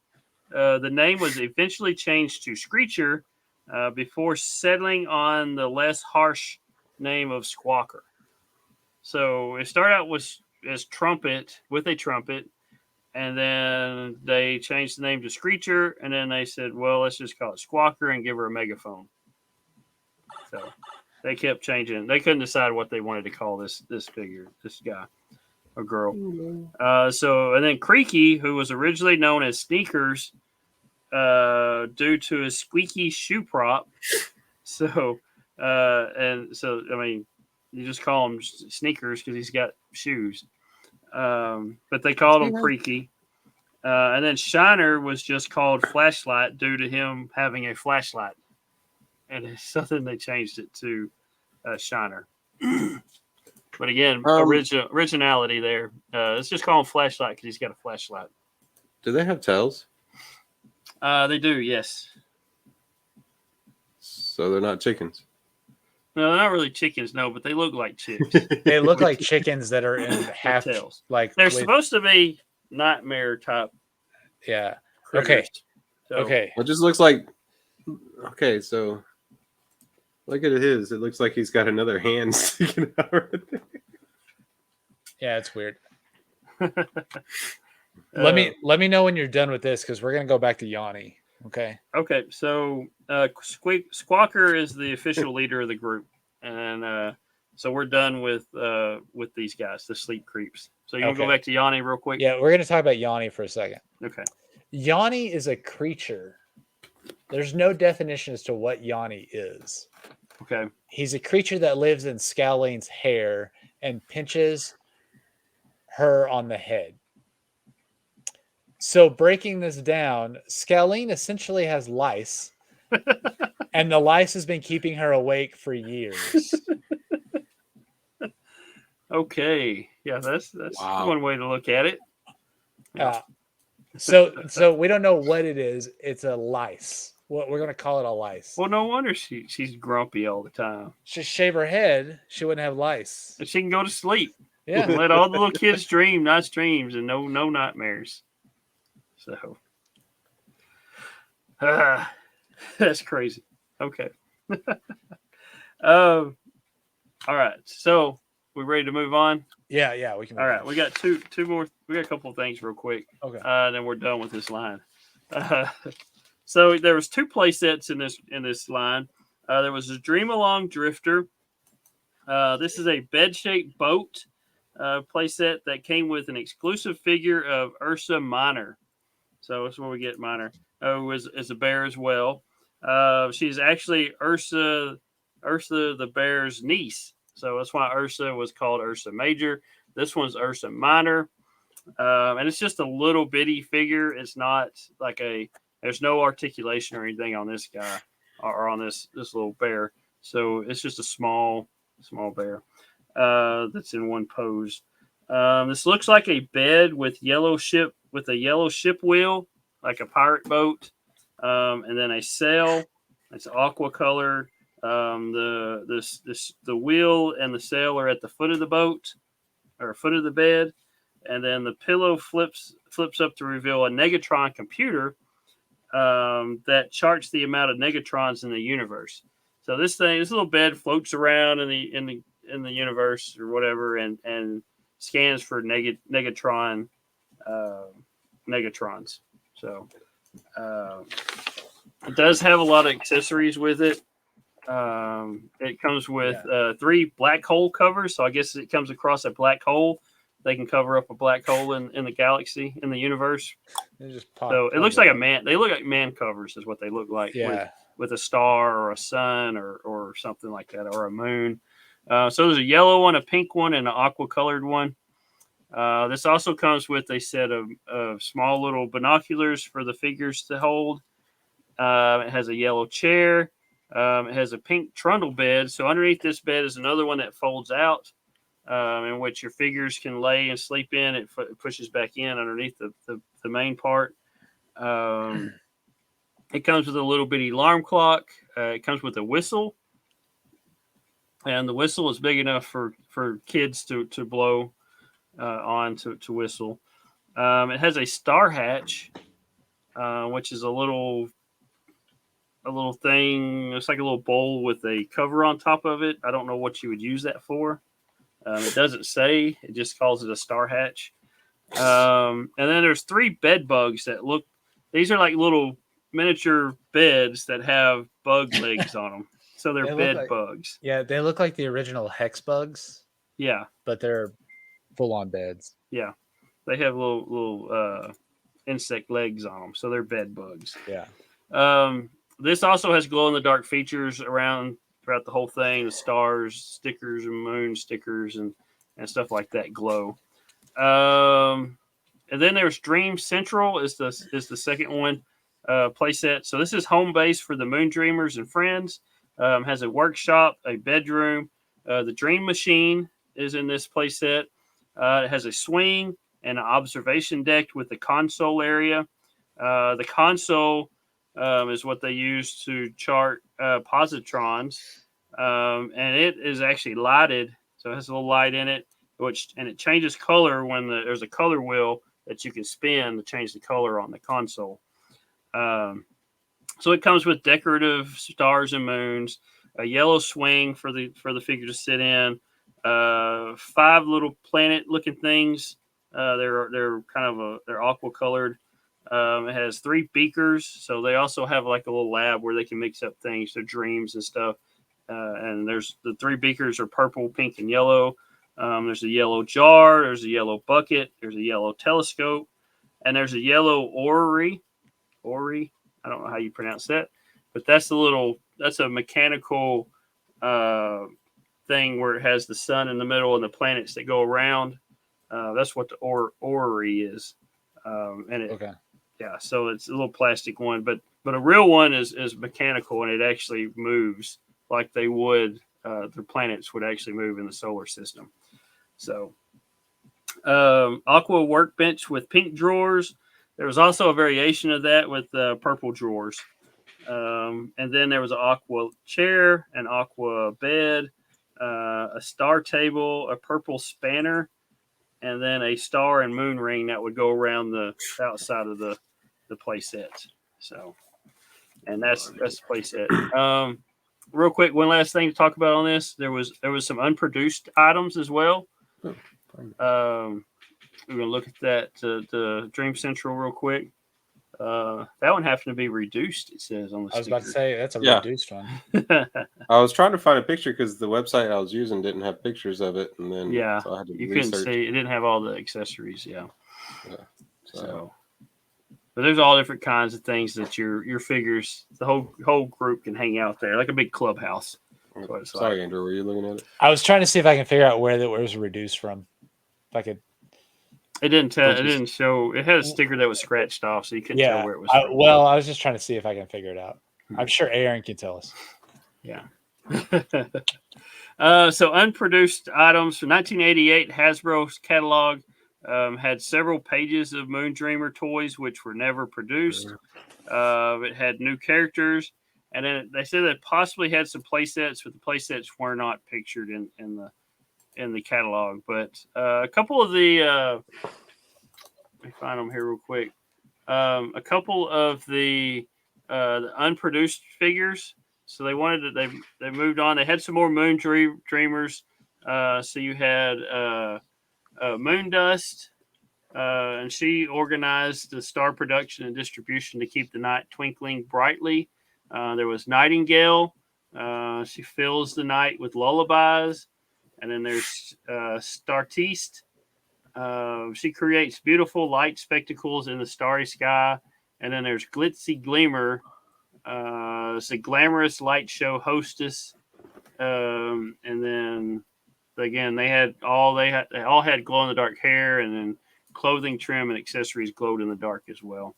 The name was eventually changed to Screecher before settling on the less harsh name of Squawker. So it started out as Trumpet, with a trumpet, and then they changed the name to Screecher, and then they said, well, let's just call it Squawker and give her a megaphone. So they kept changing. They couldn't decide what they wanted to call this guy or girl. And then Creaky, who was originally known as Sneakers due to his squeaky shoe prop. So I mean, you just call him Sneakers because he's got shoes. But they called him Creaky. And then Shiner was just called Flashlight due to him having a flashlight. And so then they changed it to Shiner. But again, originality there. Let's just call him Flashlight because he's got a flashlight. Do they have tails? They do, yes. So they're not chickens. No, they're not really chickens, no, but they look like chicks. They look like chickens that are in half tails. Like they're supposed to be nightmare type. Yeah. Critters. Okay. So, okay. It just looks like. Okay, so look at his. It looks like he's got another hand sticking out right there. Yeah, it's weird. Let me know when you're done with this because we're gonna go back to Yanni. Okay. Okay. So Squawker is the official leader of the group, and so we're done with these guys, the sleep creeps. So you want to go back to Yanni real quick? Yeah, we're gonna talk about Yanni for a second. Okay. Yanni is a creature. There's no definition as to what Yanni is. Okay. He's a creature that lives in Scalene's hair and pinches her on the head. So breaking this down, Scalene essentially has lice, and the lice has been keeping her awake for years. Okay. Yeah, that's Wow. one way to look at it. So we don't know what it is. It's a lice. We're going to call it a lice. Well, no wonder she's grumpy all the time. Just shave her head, she wouldn't have lice. And she can go to sleep. Yeah. Let all the little kids dream nice dreams and no nightmares. So that's crazy. Okay. All right. So We ready to move on? Yeah, we can. All right, we got two more. We got a couple of things real quick. Okay. Then we're done with this line. So there was 2 play sets in this line. There was a Dream Along Drifter. This is a bed-shaped boat play set that came with an exclusive figure of Ursa Minor. So that's where we get Minor. Is a bear as well. She's actually Ursa the bear's niece. So that's why Ursa was called Ursa Major. This one's Ursa Minor. And it's just a little bitty figure. It's not like there's no articulation or anything on this guy or on this little bear. So it's just a small bear that's in one pose. This looks like a bed with a yellow ship wheel, like a pirate boat, and then a sail. It's aqua color. The wheel and the sail are at the foot of the boat or foot of the bed, and then the pillow flips up to reveal a Negatron computer that charts the amount of Negatrons in the universe. So this little bed floats around in the universe or whatever, and scans for Negatrons. So it does have a lot of accessories with it. It comes with 3 black hole covers, so I guess it comes across a black hole. They can cover up a black hole in the galaxy, in the universe. So it looks like a man. They look like man covers, is what they look like. Yeah. With a star or a sun or something like that, or a moon. So there's a yellow one, a pink one, and an aqua colored one. This also comes with a set of small little binoculars for the figures to hold. It has a yellow chair. It has a pink trundle bed. So underneath this bed is another one that folds out, in which your figures can lay and sleep in. It pushes back in underneath the main part. It comes with a little bitty alarm clock. It comes with a whistle. And the whistle is big enough for kids to blow on to whistle. It has a star hatch, which is a little thing. It's like a little bowl with a cover on top of it. I don't know what you would use that for. It doesn't say. It just calls it a star hatch. And then there's 3 bed bugs that look. These are like little miniature beds that have bug legs on them. So they're bed bugs. Yeah, they look like the original Hex bugs. Yeah, but they're full-on beds. Yeah, they have little insect legs on them, so they're bed bugs. Yeah. This also has glow-in-the-dark features throughout the whole thing. The stars, stickers, and moon stickers, and stuff like that glow. And then there's Dream Central is the second one playset. So this is home base for the Moondreamers and friends. Has a workshop, a bedroom. The Dream Machine is in this playset. It has a swing and an observation deck with the console area. The console is what they use to chart positrons, and it is actually lighted, so it has a little light in it, and it changes color when there's a color wheel that you can spin to change the color on the console. So it comes with decorative stars and moons, a yellow swing for the figure to sit in, 5 little planet-looking things. They're they're aqua colored. It has 3 beakers, so they also have like a little lab where they can mix up things, their dreams and stuff. And there's the 3 beakers are purple, pink, and yellow. There's a yellow jar, there's a yellow bucket, there's a yellow telescope, and there's a yellow orrery. I don't know how you pronounce that, but that's a mechanical thing where it has the sun in the middle and the planets that go around. That's what the orrery is. Yeah, so it's a little plastic one, but a real one is mechanical, and it actually moves like they would. The planets would actually move in the solar system. So, aqua workbench with pink drawers. There was also a variation of that with purple drawers. And then there was an aqua chair, an aqua bed, a star table, a purple spanner, and then a star and moon ring that would go around the outside of the play set. So, and that's the play set. real quick, one last thing to talk about on this. There was some unproduced items as well. We're gonna look at that the Dream Central real quick. That one happened to be reduced. It says on the. I was about to say that's a reduced one. I was trying to find a picture because the website I was using didn't have pictures of it, and then so I had to you research. couldn't see. It didn't have all the accessories. Yeah. So, but there's all different kinds of things that your figures, the whole group can hang out there like a big clubhouse. Sorry, Andrew, were you looking at it? I was trying to see if I can figure out where that was reduced from. If I could. It didn't tell. It didn't show. It had a sticker that was scratched off, so you couldn't tell where it was. Well, I was just trying to see if I can figure it out. I'm sure Aaron can tell us. Yeah. So unproduced items from 1988, Hasbro's catalog had several pages of Moondreamer toys which were never produced. It had new characters, and then they said it possibly had some play sets, but the play sets were not pictured in the catalog. But a couple of the let me find them here real quick. A couple of the unproduced figures. So they wanted to, they moved on. They had some more Moondreamers. So you had Moondust, and she organized the star production and distribution to keep the night twinkling brightly. There was Nightingale. She fills the night with lullabies. And then there's Startiste. She creates beautiful light spectacles in the starry sky. And then there's Glitzy Gleamer. It's a glamorous light show hostess. And then again, they all had glow in the dark hair, and then clothing trim and accessories glowed in the dark as well.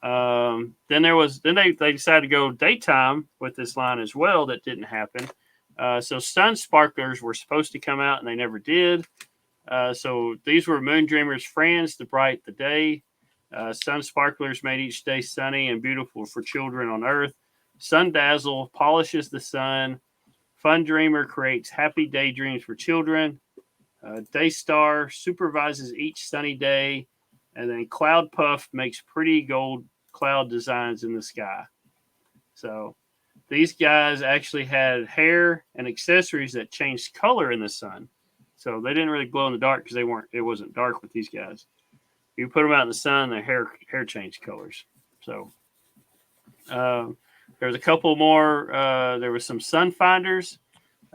Then they decided to go daytime with this line as well. That didn't happen. So sun sparklers were supposed to come out, and they never did. So these were Moondreamers' friends to bright the day. Sun sparklers made each day sunny and beautiful for children on Earth. Sun Dazzle polishes the sun. Fun Dreamer creates happy daydreams for children. Daystar supervises each sunny day. And then Cloud Puff makes pretty gold cloud designs in the sky. So these guys actually had hair and accessories that changed color in the sun. So they didn't really glow in the dark because it wasn't dark with these guys. You put them out in the sun, their hair changed colors. So there's a couple more. There was some sun finders.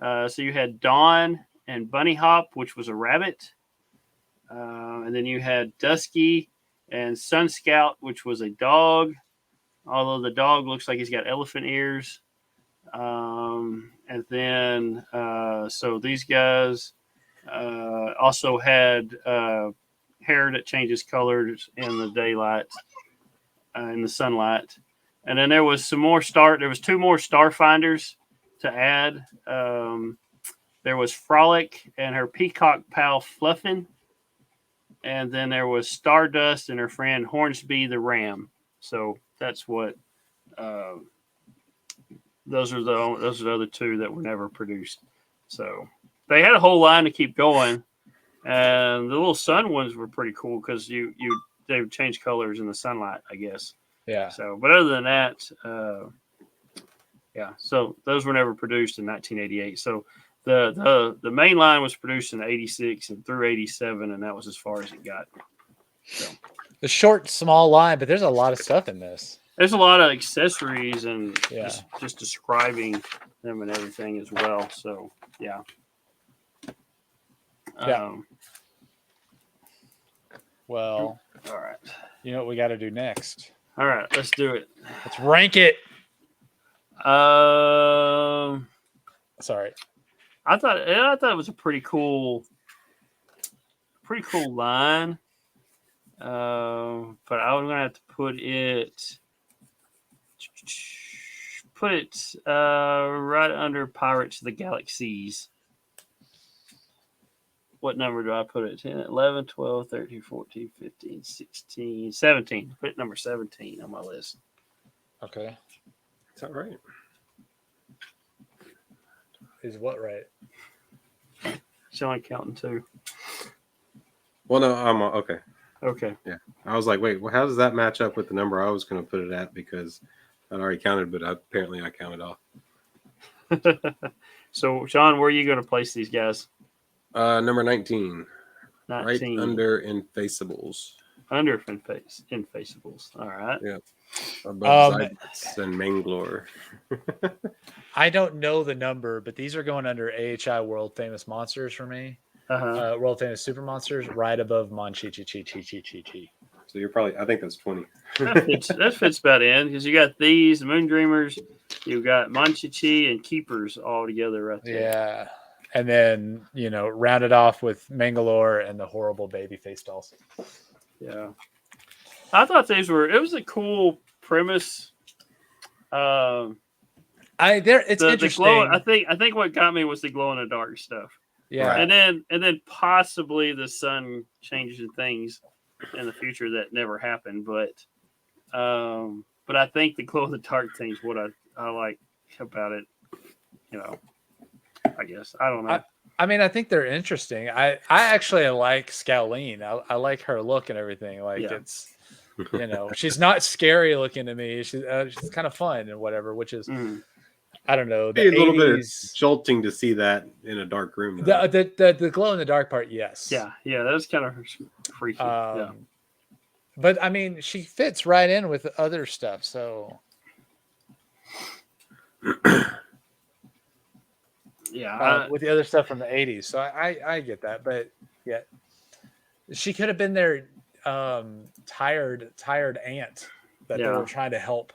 So you had Dawn and Bunny Hop, which was a rabbit. And then you had Dusky and Sun Scout, which was a dog. Although the dog looks like he's got elephant ears. And then, so these guys also had hair that changes colors in the daylight, in the sunlight. And then there was two more Starfinders to add. There was Frolic and her peacock pal Fluffin. And then there was Stardust and her friend Hornsby the Ram. So that's what those are the other two that were never produced. So they had a whole line to keep going, and the little sun ones were pretty cool because they would change colors in the sunlight, I guess. Yeah. So, but other than that, so those were never produced in 1988. So the main line was produced in 86 and through 87, and that was as far as it got. So the short, small line, but there's a lot of stuff in this. There's a lot of accessories and just describing them and everything as well. So, yeah. Well, all right. You know what we got to do next? All right, let's do it. Let's rank it. Sorry. I thought it was a pretty cool line. But I was gonna have to put it right under Pirates of the Galaxies. What number do I put it? 10, 11, 12, 13, 14, 15, 16, 17. Put it number 17 on my list. Okay. Is that right? Is what right? Sean counting too. Well, no, I'm okay. Okay. Yeah. I was like, wait, well, how does that match up with the number I was going to put it at? Because I'd already counted, but apparently I counted off. So, Sean, where are you going to place these guys? Number 19. 19. Right under Infaceables. Under Infaceables. All right. Yeah. Above Zybex and Manglore. I don't know the number, but these are going under AHI World Famous Monsters for me. World Famous Super Monsters, right above Mon-Chi-Chi-Chi-Chi-Chi-Chi. So you're probably, I think that's 20. That fits about in because you got these, the Moondreamers, you've got Mon-Chi-Chi and Keepers all together right there. Yeah. And then, round it off with Mangalore and the horrible baby face dolls. Yeah. I thought it was a cool premise. It's the interesting. Glow, I think what got me was the glow in the dark stuff. Yeah. Right. And then possibly the sun changes things in the future that never happened, but I think the glow in the dark thing is what I like about it. I guess I don't know. I think they're interesting. I actually like Scowleen. I like her look and everything. Like it's, she's not scary looking to me. She's kind of fun and whatever, which is, I don't know. It's a little bit jolting to see that in a dark room. The glow in the dark part, yes. Yeah, that was kind of freaky. But she fits right in with the other stuff. So with the other stuff from the 80s. So I get that, but yeah, she could have been their tired aunt that they were trying to help.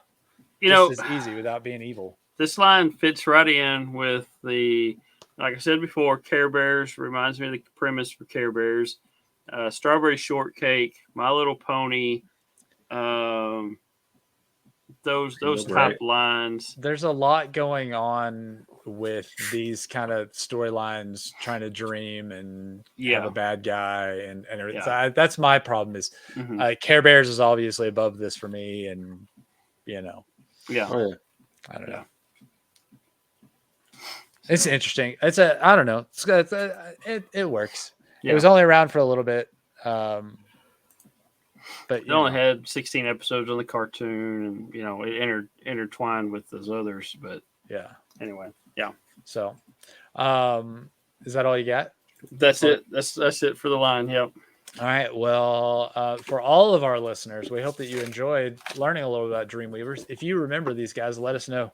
Just as easy without being evil. This line fits right in with like I said before, Care Bears reminds me of the premise for Care Bears. Strawberry Shortcake, My Little Pony, those type lines. There's a lot going on with these kind of storylines, trying to dream and have a bad guy and everything. So that's my problem is Care Bears is obviously above this for me, and I don't know. It's interesting. I don't know. It works. Yeah. It was only around for a little bit. But it only had 16 episodes on the cartoon, and it intertwined with those others. But anyway, yeah. So, is that all you got? That's it. That's it for the line. Yep. All right. Well, for all of our listeners, we hope that you enjoyed learning a little about Dreamweavers. If you remember these guys, let us know.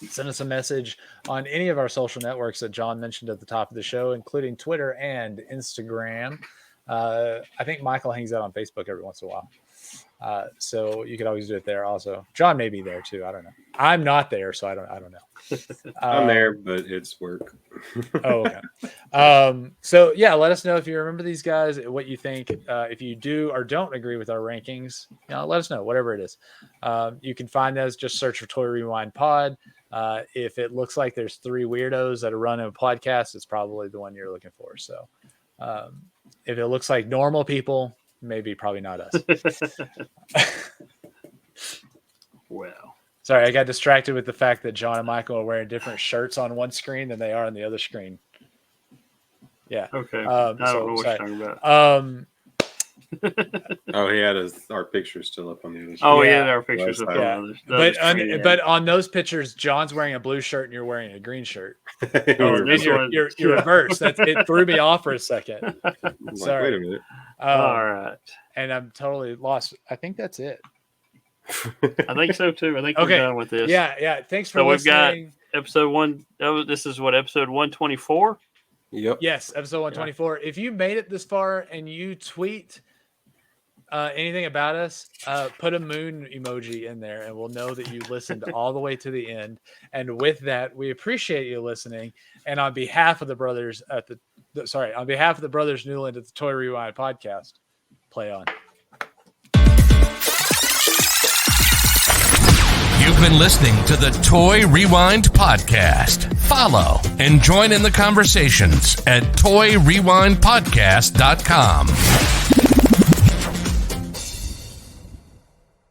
Send us a message on any of our social networks that John mentioned at the top of the show, including Twitter and Instagram. I think Michael hangs out on Facebook every once in a while. So you could always do it there also. John may be there too. I don't know. I'm not there, so I don't know. I'm there, but it's work. Okay. So yeah, let us know if you remember these guys, what you think. If you do or don't agree with our rankings, let us know, whatever it is. You can find those, just search for Toy Rewind Pod. If it looks like there's 3 weirdos that are running a podcast, it's probably the one you're looking for. So if it looks like normal people, probably not us. Well, sorry, I got distracted with the fact that John and Michael are wearing different shirts on one screen than they are on the other screen. Yeah. Okay. I don't know what you're talking about. He had our pictures still up on the other. Oh, yeah, our pictures up on the other. But on those pictures, John's wearing a blue shirt and you're wearing a green shirt. You're reversed. It threw me off for a second. Sorry. Wait a minute. All right. And I'm totally lost. I think that's it. I think so too. I think we're done with this. Yeah. Thanks for listening. We've got episode 1. This is what, episode 124? Yep. Yes, episode 124. If you made it this far and you tweet anything about us, put a moon emoji in there and we'll know that you listened all the way to the end. And with that, we appreciate you listening. And on behalf of the brothers on behalf of the brothers Newland at the Toy Rewind podcast, play on. You've been listening to the Toy Rewind podcast. Follow and join in the conversations at toyrewindpodcast.com.